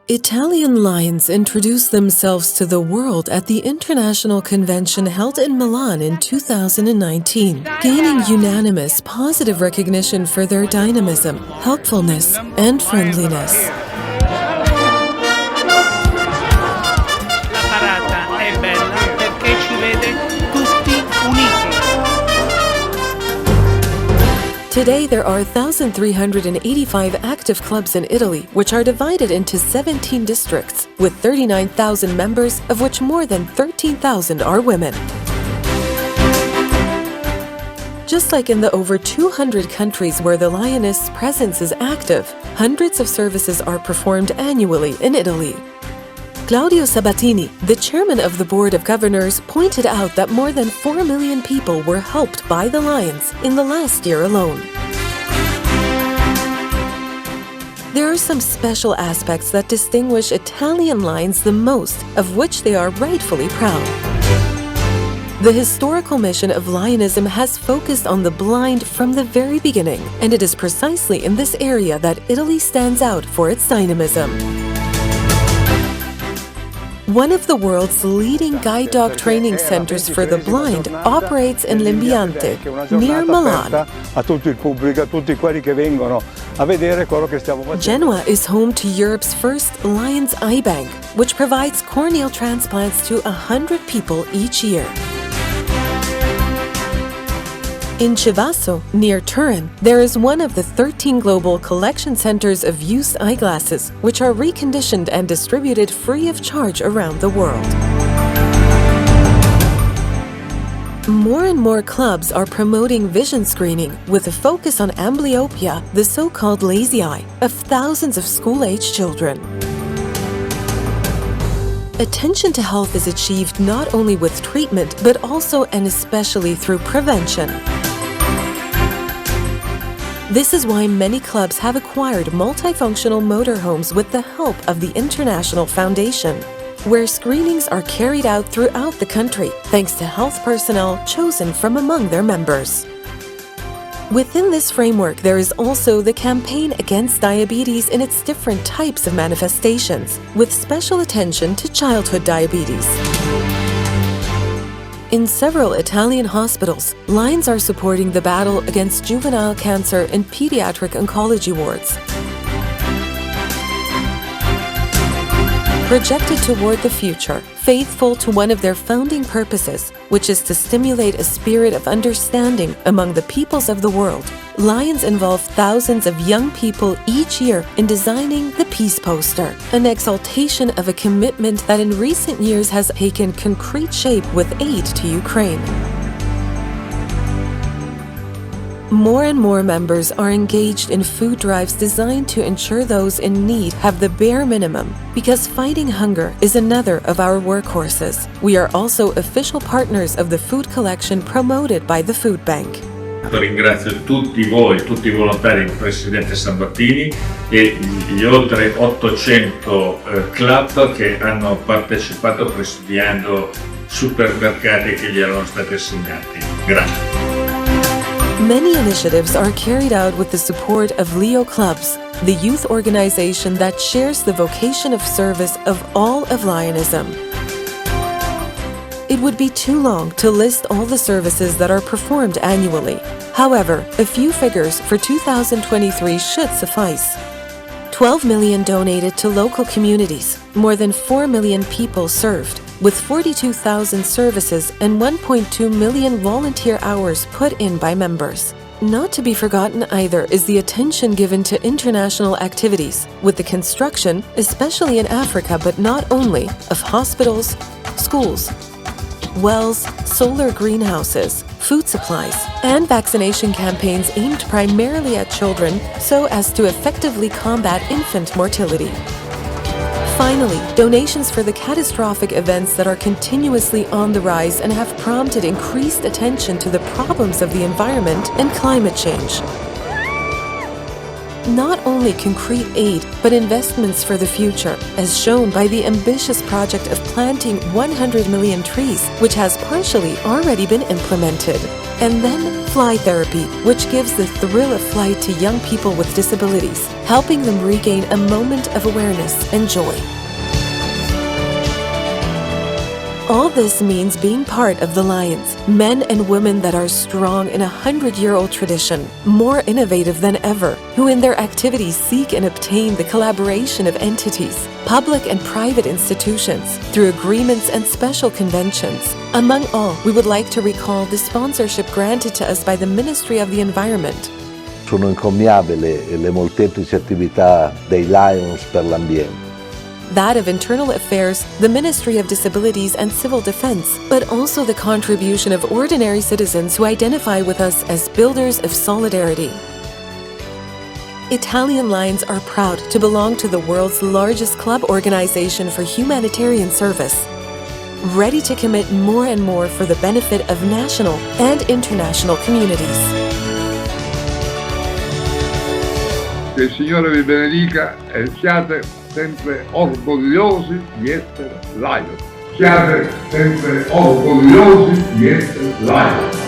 Italian lions introduced themselves to the world at the international convention held in Milan in 2019, gaining unanimous positive recognition for their dynamism, helpfulness, and friendliness. La parata è bella perché ci vede tutti uniti. Today, there are 1,385 active clubs in Italy, which are divided into 17 districts, with 39,000 members, of which more than 13,000 are women. Just like in the over 200 countries where the lioness presence is active, hundreds of services are performed annually in Italy. Claudio Sabatini, the chairman of the Board of Governors, pointed out that more than 4 million people were helped by the lions in the last year alone. There are some special aspects that distinguish Italian lions the most, of which they are rightfully proud. The historical mission of Lionism has focused on the blind from the very beginning, and it is precisely in this area that Italy stands out for its dynamism. One of the world's leading guide dog training centers for the blind operates in Limbiante, near Milan. Genoa is home to Europe's first Lion's Eye Bank, which provides corneal transplants to 100 people each year. In Chivasso, near Turin, there is one of the 13 global collection centers of used eyeglasses, which are reconditioned and distributed free of charge around the world. More and more clubs are promoting vision screening with a focus on amblyopia, the so-called lazy eye, of thousands of school-age children. Attention to health is achieved not only with treatment, but also and especially through prevention. This is why many clubs have acquired multifunctional motorhomes with the help of the International Foundation, where screenings are carried out throughout the country, thanks to health personnel chosen from among their members. Within this framework, there is also the campaign against diabetes in its different types of manifestations, with special attention to childhood diabetes. In several Italian hospitals, Lions are supporting the battle against juvenile cancer in pediatric oncology wards. Projected toward the future, faithful to one of their founding purposes, which is to stimulate a spirit of understanding among the peoples of the world, Lions involve thousands of young people each year in designing the Peace Poster, an exaltation of a commitment that in recent years has taken concrete shape with aid to Ukraine. More and more members are engaged in food drives designed to ensure those in need have the bare minimum, because fighting hunger is another of our workhorses. We are also official partners of the food collection promoted by the Food Bank. Ringrazio tutti voi, tutti i volontari del Presidente Sabatini e gli oltre 800 club che hanno partecipato presidiando supermercati che gli erano stati assegnati. Grazie. Many initiatives are carried out with the support of Leo Clubs, the youth organization that shares the vocation of service of all of Lionism. It would be too long to list all the services that are performed annually. However, a few figures for 2023 should suffice. 12 million donated to local communities, more than 4 million people served, with 42,000 services and 1.2 million volunteer hours put in by members. Not to be forgotten either is the attention given to international activities, with the construction, especially in Africa but not only, of hospitals, schools, wells, solar greenhouses, food supplies, and vaccination campaigns aimed primarily at children so as to effectively combat infant mortality. Finally, donations for the catastrophic events that are continuously on the rise and have prompted increased attention to the problems of the environment and climate change. Not only concrete aid, but investments for the future, as shown by the ambitious project of planting 100 million trees, which has partially already been implemented. And then Fly Therapy, which gives the thrill of flight to young people with disabilities, helping them regain a moment of awareness and joy. All this means being part of the Lions, men and women that are strong in a 100-year-old tradition, more innovative than ever, who in their activities seek and obtain the collaboration of entities, public and private institutions, through agreements and special conventions. Among all, we would like to recall the sponsorship granted to us by the Ministry of the Environment. Sono encomiabili le molteplici attività dei Lions per l'ambiente. That of Internal Affairs, the Ministry of Disabilities and Civil Defense, but also the contribution of ordinary citizens who identify with us as builders of solidarity. Italian Lions are proud to belong to the world's largest club organization for humanitarian service, ready to commit more and more for the benefit of national and international communities. Che il Signore vi benedica e siate sempre orgogliosi di essere Lions. Siate sempre orgogliosi di essere Lions.